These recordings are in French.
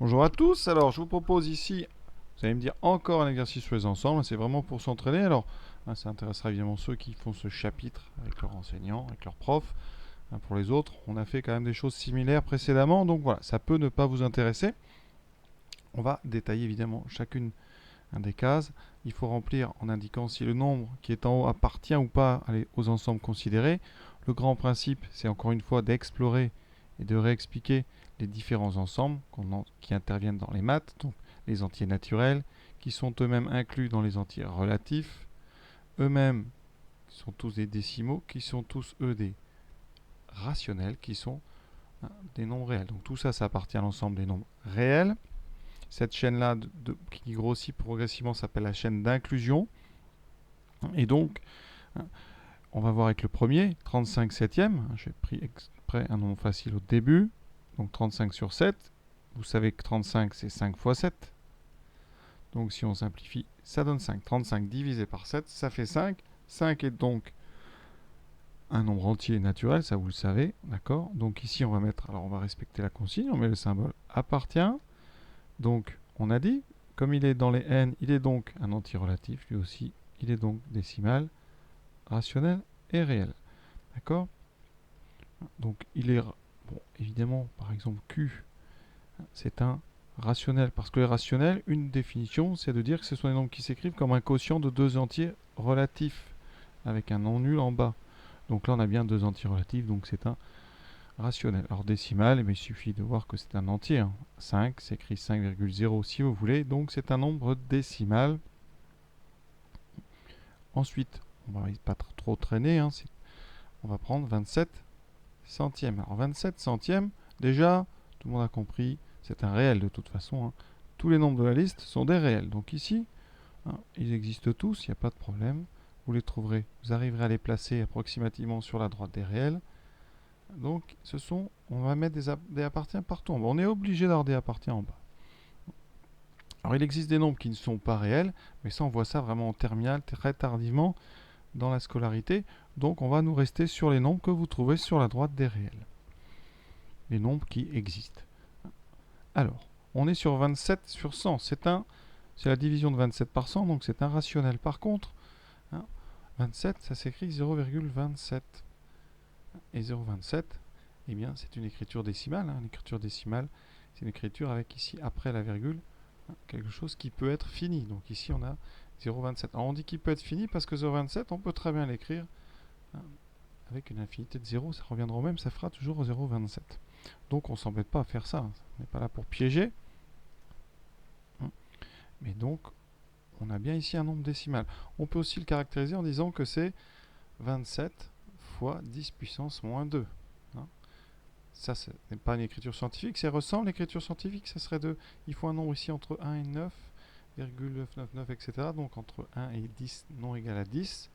Bonjour à tous, alors je vous propose ici, vous allez me dire encore un exercice sur les ensembles, c'est vraiment pour s'entraîner. Alors ça intéressera évidemment ceux qui font ce chapitre avec leurs enseignants, avec leurs profs. Pour les autres, on a fait quand même des choses similaires précédemment, donc voilà, ça peut ne pas vous intéresser. On va détailler évidemment chacune des cases. Il faut remplir en indiquant si le nombre qui est en haut appartient ou pas aux ensembles considérés. Le grand principe, c'est encore une fois d'explorer et de réexpliquer les différents ensembles qui interviennent dans les maths, donc les entiers naturels, qui sont eux-mêmes inclus dans les entiers relatifs, eux-mêmes qui sont tous des décimaux, qui sont tous eux des rationnels, qui sont des nombres réels. Donc tout ça, ça appartient à l'ensemble des nombres réels. Cette chaîne-là qui grossit progressivement s'appelle la chaîne d'inclusion. Et donc, on va voir avec le premier, 35 septièmes. J'ai pris exprès un nombre facile au début. Donc 35 sur 7. Vous savez que 35, c'est 5 fois 7. Donc si on simplifie, ça donne 5. 35 divisé par 7, ça fait 5. 5 est donc un nombre entier naturel, ça vous le savez, d'accord. Donc ici, on va mettre, alors on va respecter la consigne, on met le symbole appartient. Donc on a dit, comme il est dans les n, il est donc un entier relatif, lui aussi, il est donc décimal, rationnel et réel. D'accord. Donc il est, bon, évidemment, par exemple, Q, c'est un rationnel. Parce que les rationnels, une définition, c'est de dire que ce sont des nombres qui s'écrivent comme un quotient de deux entiers relatifs, avec un non nul en bas. Donc là, on a bien deux entiers relatifs, donc c'est un rationnel. Alors décimal, mais il suffit de voir que c'est un entier. 5 s'écrit 5,0 si vous voulez, donc c'est un nombre décimal. Ensuite, on va pas trop traîner, on va prendre 27 centièmes. Alors 27 centièmes, déjà, tout le monde a compris, c'est un réel de toute façon. Tous les nombres de la liste sont des réels. Donc ici, ils existent tous, il n'y a pas de problème. Vous les trouverez, vous arriverez à les placer approximativement sur la droite des réels. Donc, on va mettre des appartiens partout en bas. On est obligé d'avoir des appartiens en bas. Alors, il existe des nombres qui ne sont pas réels, mais ça, on voit ça vraiment en terminale, très tardivement dans la scolarité. Donc, on va nous rester sur les nombres que vous trouvez sur la droite des réels. Les nombres qui existent. Alors, on est sur 27 sur 100. C'est la division de 27 par 100, donc c'est un rationnel. Par contre, 27, ça s'écrit 0,27. Et 0,27, eh bien, c'est une écriture décimale. L'écriture décimale, c'est une écriture avec ici, après la virgule, quelque chose qui peut être fini. Donc ici, on a 0,27. Alors, on dit qu'il peut être fini parce que 0,27, on peut très bien l'écrire avec une infinité de 0. Ça reviendra au même, ça fera toujours 0,27. Donc, on ne s'embête pas à faire ça. On n'est pas là pour piéger. Mais donc, on a bien ici un nombre décimal. On peut aussi le caractériser en disant que c'est 27 fois 10 puissance moins 2. Ça, ce n'est pas une écriture scientifique, ça ressemble à l'écriture scientifique, ça serait il faut un nombre ici entre 1 et 9,999, etc. Donc entre 1 et 10 non égal à 10.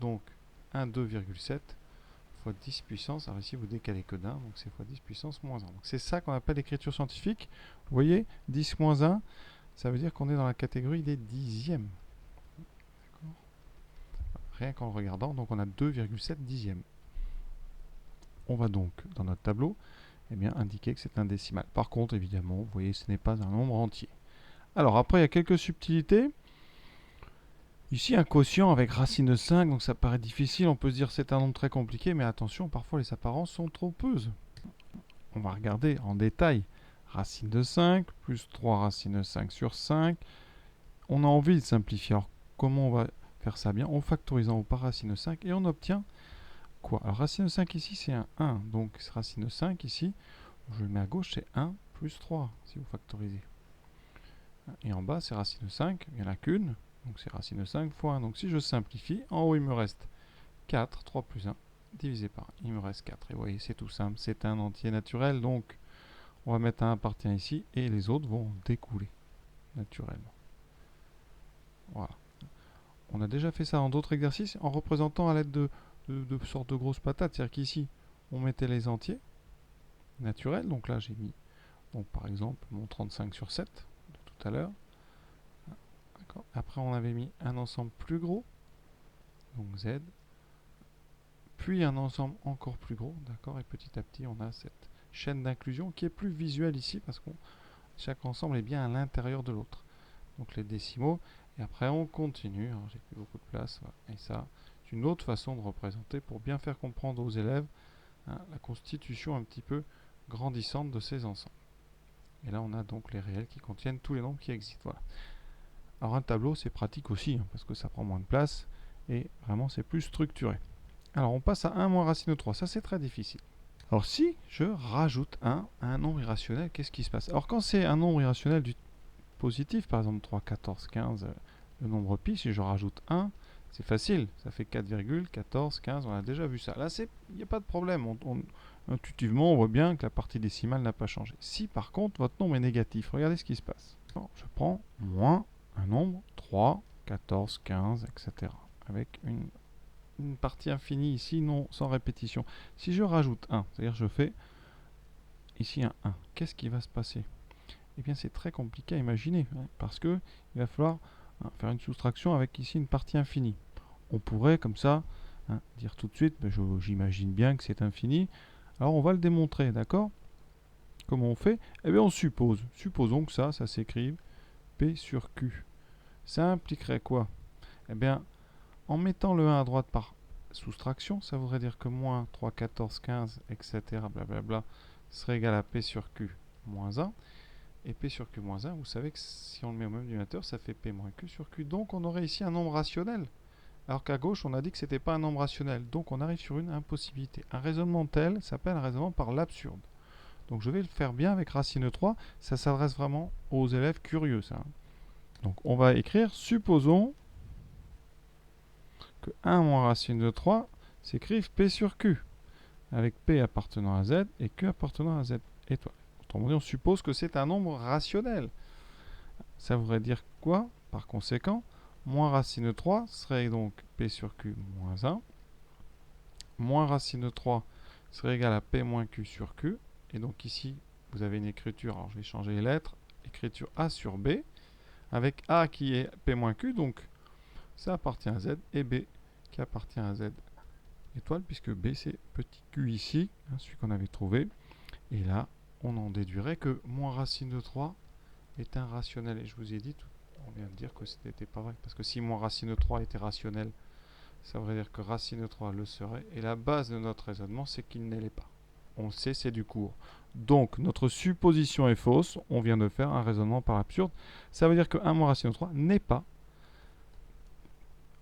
Donc 1, 2,7 fois 10 puissance, alors ici vous décalez que d'un, donc c'est fois 10 puissance moins 1. Donc c'est ça qu'on appelle l'écriture scientifique. Vous voyez, 10 moins 1, ça veut dire qu'on est dans la catégorie des dixièmes. Rien qu'en le regardant, donc on a 2,7 dixièmes. On va donc, dans notre tableau, indiquer que c'est un décimal. Par contre, évidemment, vous voyez, ce n'est pas un nombre entier. Alors après, il y a quelques subtilités. Ici, un quotient avec racine de 5, donc ça paraît difficile. On peut se dire que c'est un nombre très compliqué, mais attention, parfois les apparences sont trompeuses. On va regarder en détail. Racine de 5, plus 3 racines de 5 sur 5. On a envie de simplifier. Alors, comment on va faire ça bien? En factorisant par racine de 5, et on obtient quoi? Alors, racine de 5 ici, c'est un 1. Donc, racine de 5 ici, je le mets à gauche, c'est 1 plus 3, si vous factorisez. Et en bas, c'est racine de 5, il n'y en a qu'une. Donc c'est racine de 5 fois 1. Donc si je simplifie, en haut il me reste 4, 3 plus 1, divisé par 1. Il me reste 4. Et vous voyez, c'est tout simple, c'est un entier naturel. Donc on va mettre un appartient ici et les autres vont découler naturellement. Voilà. On a déjà fait ça dans d'autres exercices en représentant à l'aide de sortes de grosses patates. C'est-à-dire qu'ici, on mettait les entiers naturels. Donc là, j'ai mis, donc, par exemple, mon 35 sur 7 de tout à l'heure. Après, on avait mis un ensemble plus gros, donc Z, puis un ensemble encore plus gros, d'accord. Et petit à petit, on a cette chaîne d'inclusion qui est plus visuelle ici parce qu'on chaque ensemble est bien à l'intérieur de l'autre. Donc les décimaux, et après on continue. Alors, j'ai plus beaucoup de place, voilà. Et ça, c'est une autre façon de représenter pour bien faire comprendre aux élèves la constitution un petit peu grandissante de ces ensembles. Et là, on a donc les réels qui contiennent tous les nombres qui existent. Voilà. Alors un tableau, c'est pratique aussi, parce que ça prend moins de place, et vraiment, c'est plus structuré. Alors, on passe à 1 moins racine de 3. Ça, c'est très difficile. Alors, si je rajoute 1 à un nombre irrationnel, qu'est-ce qui se passe? Alors, quand c'est un nombre irrationnel du positif, par exemple 3, 14, 15, le nombre pi, si je rajoute 1, c'est facile. Ça fait 4,14, 15, on a déjà vu ça. Là, il n'y a pas de problème. Intuitivement, on voit bien que la partie décimale n'a pas changé. Si, par contre, votre nombre est négatif, regardez ce qui se passe. Alors, je prends moins un nombre, 3, 14, 15, etc. Avec une partie infinie ici, non sans répétition. Si je rajoute 1, c'est-à-dire je fais ici un 1, qu'est-ce qui va se passer? Eh bien, c'est très compliqué à imaginer, parce que il va falloir faire une soustraction avec ici une partie infinie. On pourrait, comme ça, dire tout de suite, j'imagine bien que c'est infini. Alors, on va le démontrer, d'accord? Comment on fait? Eh bien, on suppose. Supposons que ça s'écrive P sur Q. Ça impliquerait quoi? Eh bien, en mettant le 1 à droite par soustraction, ça voudrait dire que moins 3, 14, 15, etc., blablabla, serait égal à P sur Q moins 1. Et P sur Q moins 1, vous savez que si on le met au même dénominateur, ça fait P moins Q sur Q. Donc on aurait ici un nombre rationnel. Alors qu'à gauche, on a dit que ce n'était pas un nombre rationnel. Donc on arrive sur une impossibilité. Un raisonnement tel s'appelle un raisonnement par l'absurde. Donc je vais le faire bien avec racine 3. Ça s'adresse vraiment aux élèves curieux, ça. Donc on va écrire, supposons que 1 moins racine de 3 s'écrive P sur Q, avec P appartenant à Z et Q appartenant à Z étoile. Autrement dit, on suppose que c'est un nombre rationnel. Ça voudrait dire quoi? Par conséquent, moins racine de 3 serait donc P sur Q moins 1. Moins racine de 3 serait égal à P moins Q sur Q. Et donc ici, vous avez une écriture, alors je vais changer les lettres, écriture A sur B, avec A qui est P moins Q, donc ça appartient à Z, et B qui appartient à Z étoile, puisque B c'est petit q ici, celui qu'on avait trouvé. Et là, on en déduirait que moins racine de 3 est un rationnel. Et je vous ai dit, on vient de dire que ce n'était pas vrai. Parce que si moins racine de 3 était rationnel, ça voudrait dire que racine de 3 le serait. Et la base de notre raisonnement, c'est qu'il ne l'est pas. On le sait, c'est du cours. Donc, notre supposition est fausse. On vient de faire un raisonnement par absurde. Ça veut dire que 1 moins racine de 3 n'est pas.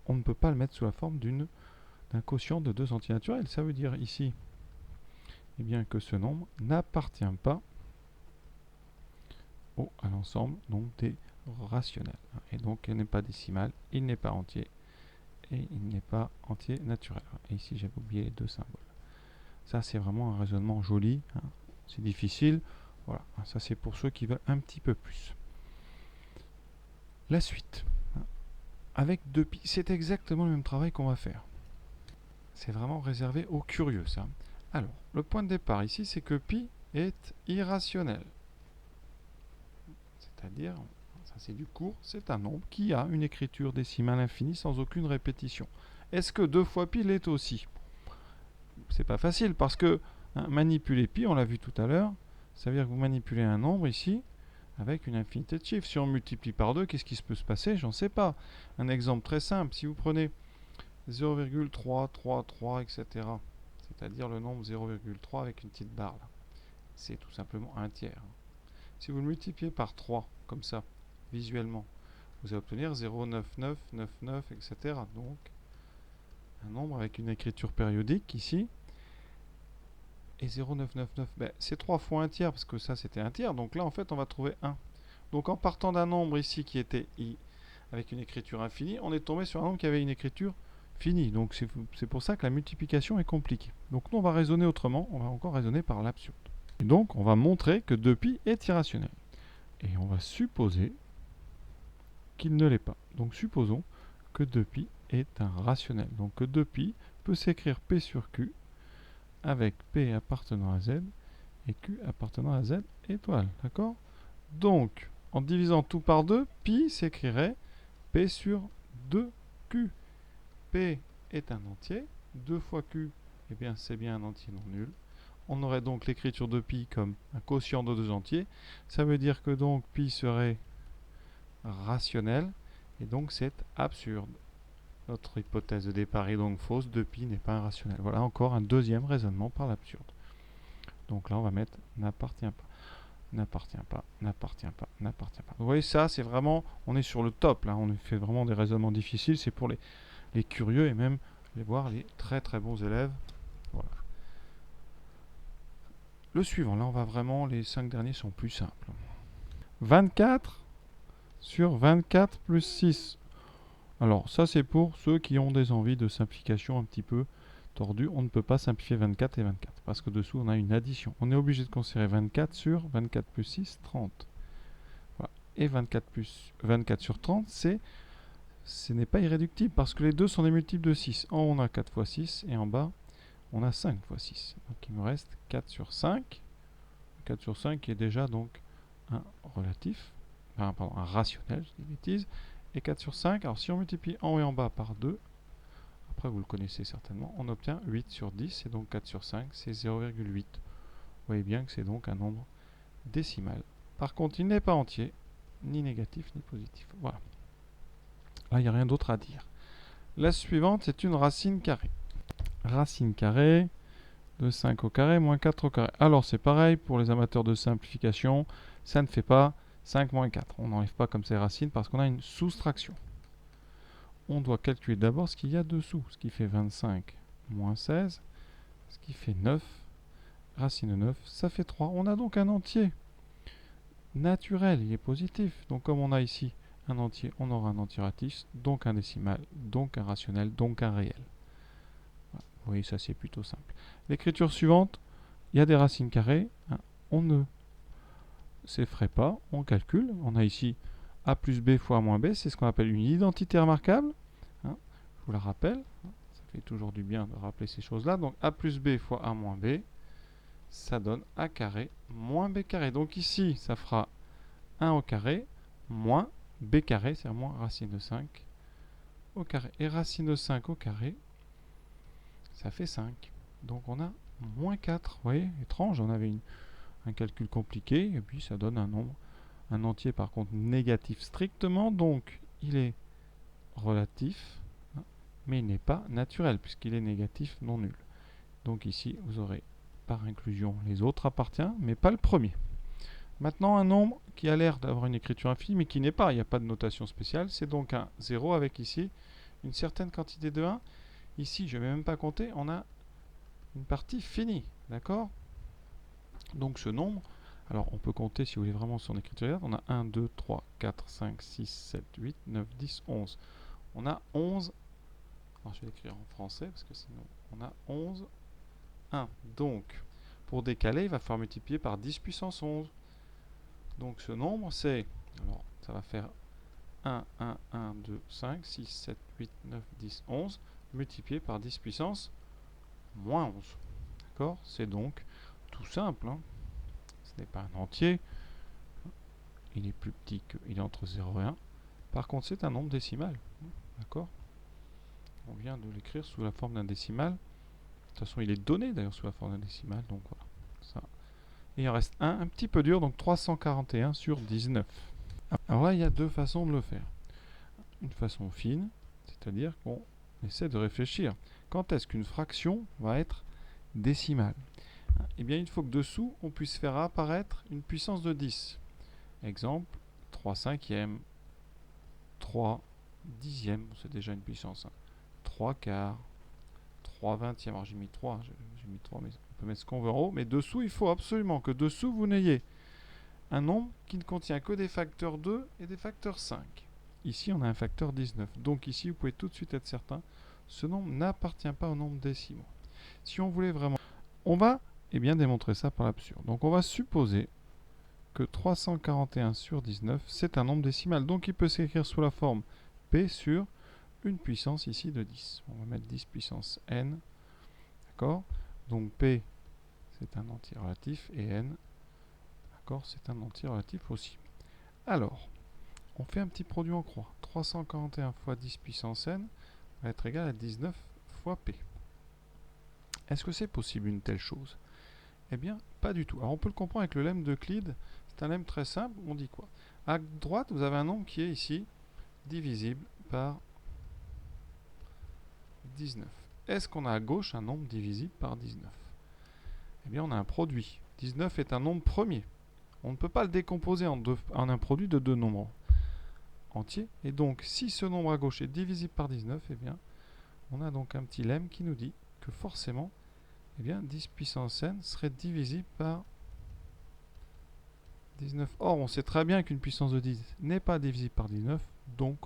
On ne peut pas le mettre sous la forme d'un quotient de 2 antinaturels. Ça veut dire ici eh bien, que ce nombre n'appartient pas à l'ensemble des rationnels. Et donc, il n'est pas décimal, il n'est pas entier, et il n'est pas entier naturel. Et ici, j'avais oublié les 2 symboles. Ça, c'est vraiment un raisonnement joli. C'est difficile. Voilà, ça c'est pour ceux qui veulent un petit peu plus. La suite. Avec 2pi, c'est exactement le même travail qu'on va faire. C'est vraiment réservé aux curieux, ça. Alors, le point de départ ici, c'est que pi est irrationnel. C'est-à-dire, ça c'est du cours, c'est un nombre qui a une écriture décimale infinie sans aucune répétition. Est-ce que 2 fois pi l'est aussi? C'est pas facile parce que manipuler pi, on l'a vu tout à l'heure, ça veut dire que vous manipulez un nombre ici avec une infinité de chiffres. Si on multiplie par 2, qu'est-ce qui se peut se passer? J'en sais pas. Un exemple très simple, si vous prenez 0,333, etc., c'est-à-dire le nombre 0,3 avec une petite barre là, c'est tout simplement un tiers. Si vous le multipliez par 3, comme ça, visuellement, vous allez obtenir 0,9999, etc. Donc, un nombre avec une écriture périodique ici. Et 0,999, c'est 3 fois un tiers, parce que ça c'était un tiers. Donc là, en fait, on va trouver 1. Donc en partant d'un nombre ici qui était i avec une écriture infinie, on est tombé sur un nombre qui avait une écriture finie. Donc c'est pour ça que la multiplication est compliquée. Donc nous, on va raisonner autrement. On va encore raisonner par l'absurde. Et donc, on va montrer que 2pi est irrationnel. Et on va supposer qu'il ne l'est pas. Donc supposons que 2pi est un rationnel. Donc que 2pi peut s'écrire P sur Q avec P appartenant à Z et Q appartenant à Z étoile. D'accord? Donc, en divisant tout par 2, pi s'écrirait P sur 2Q. P est un entier. 2 fois Q, eh bien, c'est bien un entier non nul. on aurait donc l'écriture de pi comme un quotient de 2 entiers. Ça veut dire que donc pi serait rationnel, et donc c'est absurde. Notre hypothèse de départ est donc fausse, 2pi n'est pas un rationnel. Voilà encore un deuxième raisonnement par l'absurde. Donc là on va mettre n'appartient pas, n'appartient pas, n'appartient pas, n'appartient pas. Vous voyez, ça c'est vraiment, on est sur le top là, on fait vraiment des raisonnements difficiles, c'est pour les curieux et même voir les très très bons élèves. Voilà. Le suivant, là on va vraiment, les 5 derniers sont plus simples. 24 sur 24 plus 6. Alors ça c'est pour ceux qui ont des envies de simplification un petit peu tordues. On ne peut pas simplifier 24 et 24 parce que dessous on a une addition. On est obligé de considérer 24 sur 24 plus 6, 30. Voilà. Et 24 sur 30, ce n'est pas irréductible parce que les deux sont des multiples de 6. En haut on a 4 fois 6 et en bas on a 5 fois 6. Donc il me reste 4 sur 5. 4 sur 5 qui est déjà donc un relatif, enfin, pardon, un rationnel, je dis des bêtises. Et 4 sur 5, alors si on multiplie en haut et en bas par 2, après vous le connaissez certainement, on obtient 8 sur 10, et donc 4 sur 5, c'est 0,8. Vous voyez bien que c'est donc un nombre décimal. Par contre, il n'est pas entier, ni négatif, ni positif. Voilà. Là, il n'y a rien d'autre à dire. La suivante, c'est une racine carrée. Racine carrée de 5 au carré moins 4 au carré. Alors, c'est pareil pour les amateurs de simplification, ça ne fait pas 5 moins 4. On n'enlève pas comme ces racines parce qu'on a une soustraction. On doit calculer d'abord ce qu'il y a dessous, ce qui fait 25 moins 16, ce qui fait 9, racine de 9, ça fait 3. On a donc un entier naturel, il est positif. Donc comme on a ici un entier, on aura un entier relatif, donc un décimal, donc un rationnel, donc un réel. Voilà. Vous voyez, ça c'est plutôt simple. L'écriture suivante, il y a des racines carrées, on ne s'effraie pas, on calcule. On a ici a plus b fois a moins b, c'est ce qu'on appelle une identité remarquable. Je vous la rappelle, ça fait toujours du bien de rappeler ces choses-là. Donc a plus b fois a moins b, ça donne a carré moins b carré. Donc ici, ça fera 1 au carré moins b carré, c'est-à-dire moins racine de 5 au carré. Et racine de 5 au carré, ça fait 5. Donc on a moins 4. Vous voyez, étrange, on avait un calcul compliqué, et puis ça donne un nombre, un entier par contre négatif strictement, donc il est relatif, mais il n'est pas naturel, puisqu'il est négatif non nul. Donc ici, vous aurez par inclusion les autres appartient, mais pas le premier. Maintenant, un nombre qui a l'air d'avoir une écriture infinie, mais qui n'est pas, il n'y a pas de notation spéciale, c'est donc un 0 avec ici une certaine quantité de 1. Ici, je ne vais même pas compter, on a une partie finie, d'accord? Donc ce nombre, alors on peut compter si vous voulez vraiment son écriture, on a 1, 2, 3, 4, 5, 6, 7, 8, 9, 10, 11. On a 11, alors je vais l'écrire en français parce que sinon on a 11, 1. Donc pour décaler, il va falloir multiplier par 10 puissance 11. Donc ce nombre c'est, alors ça va faire 1, 1, 1, 2, 5, 6, 7, 8, 9, 10, 11, multiplié par 10 puissance moins 11. D'accord? C'est donc tout simple, hein. Ce n'est pas un entier, il est plus petit que, il est entre 0 et 1. Par contre, c'est un nombre décimal, d'accord? On vient de l'écrire sous la forme d'un décimal. De toute façon, il est donné d'ailleurs sous la forme d'un décimal, donc voilà. Ça. Et il en reste un petit peu dur, donc 341 sur 19. Alors là, il y a deux façons de le faire. Une façon fine, c'est-à-dire qu'on essaie de réfléchir. Quand est-ce qu'une fraction va être décimale? Eh bien, il faut que dessous, on puisse faire apparaître une puissance de 10. Exemple, 3 cinquièmes, 3 dixièmes, c'est déjà une puissance. 3 quarts, 3 vingtièmes. Alors j'ai mis 3, j'ai mis 3, mais on peut mettre ce qu'on veut en haut. Mais dessous, il faut absolument que dessous, vous n'ayez un nombre qui ne contient que des facteurs 2 et des facteurs 5. Ici, on a un facteur 19. Donc ici, vous pouvez tout de suite être certain, ce nombre n'appartient pas au nombre décimaux. Si on voulait vraiment... On va bien démontrer ça par l'absurde. Donc on va supposer que 341 sur 19, c'est un nombre décimal. Donc il peut s'écrire sous la forme P sur une puissance ici de 10. On va mettre 10 puissance n. D'accord? Donc P, c'est un entier relatif, et n, d'accord, c'est un entier relatif aussi. Alors, on fait un petit produit en croix. 341 fois 10 puissance n va être égal à 19 fois P. Est-ce que c'est possible une telle chose? Eh bien, pas du tout. Alors, on peut le comprendre avec le lemme d'Euclide. C'est un lemme très simple. On dit quoi? À droite, vous avez un nombre qui est ici divisible par 19. Est-ce qu'on a à gauche un nombre divisible par 19? Eh bien, on a un produit. 19 est un nombre premier. On ne peut pas le décomposer en un produit de deux nombres entiers. Et donc, si ce nombre à gauche est divisible par 19, eh bien, on a donc un petit lemme qui nous dit que forcément, eh bien, 10 puissance n serait divisible par 19. Or, on sait très bien qu'une puissance de 10 n'est pas divisible par 19, donc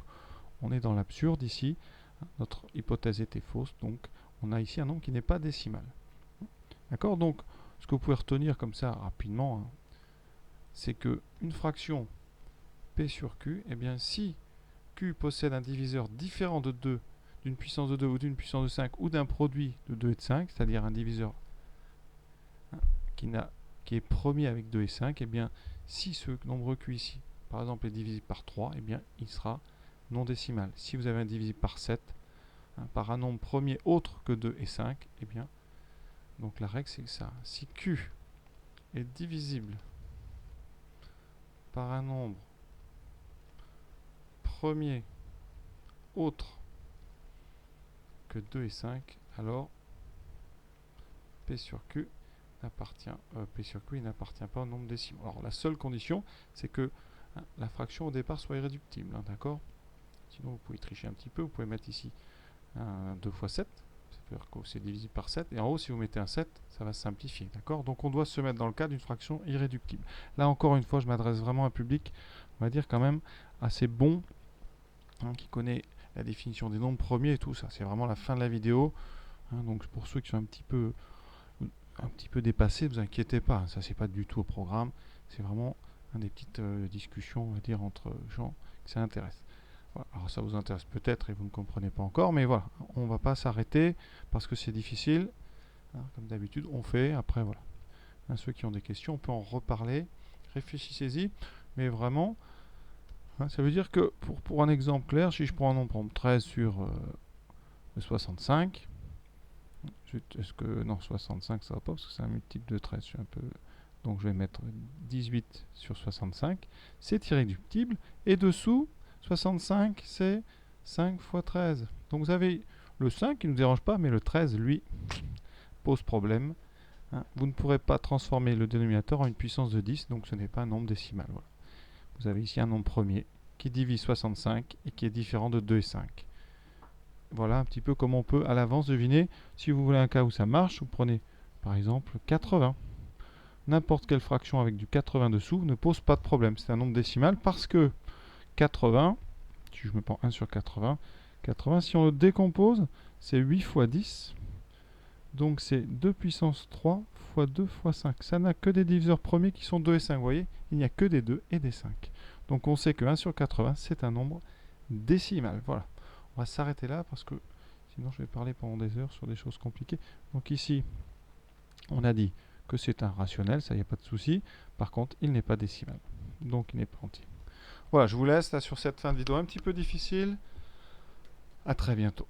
on est dans l'absurde ici. Notre hypothèse était fausse, donc on a ici un nombre qui n'est pas décimal. D'accord? Donc, ce que vous pouvez retenir comme ça rapidement, hein, c'est que une fraction P sur Q, eh bien, si Q possède un diviseur différent de 2, d'une puissance de 2 ou d'une puissance de 5, ou d'un produit de 2 et de 5, c'est-à-dire un diviseur qui est premier avec 2 et 5, eh bien, si ce nombre Q ici, par exemple, est divisible par 3, eh bien, il sera non décimal. Si vous avez un divisible par 7, par un nombre premier autre que 2 et 5, eh bien, donc la règle c'est ça. Si Q est divisible par un nombre premier autre que 2 et 5, alors P sur Q n'appartient pas au nombre décimal. Alors la seule condition, c'est que la fraction au départ soit irréductible, d'accord? Sinon vous pouvez tricher un petit peu, vous pouvez mettre ici 2 fois 7, c'est-à-dire que c'est divisible par 7, et en haut si vous mettez un 7, ça va se simplifier, d'accord? Donc on doit se mettre dans le cas d'une fraction irréductible. Là encore une fois, je m'adresse vraiment à un public, on va dire quand même assez bon, qui connaît la définition des nombres premiers et tout ça. C'est vraiment la fin de la vidéo, donc pour ceux qui sont un petit peu dépassés, ne vous inquiétez pas, ça c'est pas du tout au programme, c'est vraiment des petites discussions, on va dire, entre gens qui s'intéressent. Voilà. Alors ça vous intéresse peut-être et vous ne comprenez pas encore, mais voilà, on ne va pas s'arrêter parce que c'est difficile. Comme d'habitude, on fait, après voilà. Ceux qui ont des questions, on peut en reparler, réfléchissez-y, mais vraiment, ça veut dire que pour un exemple clair, si je prends un nombre 13 sur 65, non, 65 ça va pas parce que c'est un multiple de 13, donc je vais mettre 18 sur 65, c'est irréductible, et dessous 65 c'est 5 fois 13, donc vous avez le 5 qui ne nous dérange pas, mais le 13 lui pose problème. Vous ne pourrez pas transformer le dénominateur en une puissance de 10, donc ce n'est pas un nombre décimal. Voilà. Vous avez ici un nombre premier qui divise 65 et qui est différent de 2 et 5. Voilà un petit peu comment on peut à l'avance deviner. Si vous voulez un cas où ça marche, vous prenez par exemple 80. N'importe quelle fraction avec du 80 dessous ne pose pas de problème. C'est un nombre décimal parce que 80, si je me prends 1 sur 80, 80 si on le décompose, c'est 8 fois 10. Donc c'est 2 puissance 3 fois 2 fois 5. Ça n'a que des diviseurs premiers qui sont 2 et 5. Vous voyez, il n'y a que des 2 et des 5. Donc on sait que 1 sur 80, c'est un nombre décimal. Voilà. On va s'arrêter là parce que sinon je vais parler pendant des heures sur des choses compliquées. Donc ici, on a dit que c'est un rationnel, ça, il n'y a pas de souci. Par contre, il n'est pas décimal. Donc il n'est pas entier. Voilà, je vous laisse là sur cette fin de vidéo un petit peu difficile. À très bientôt.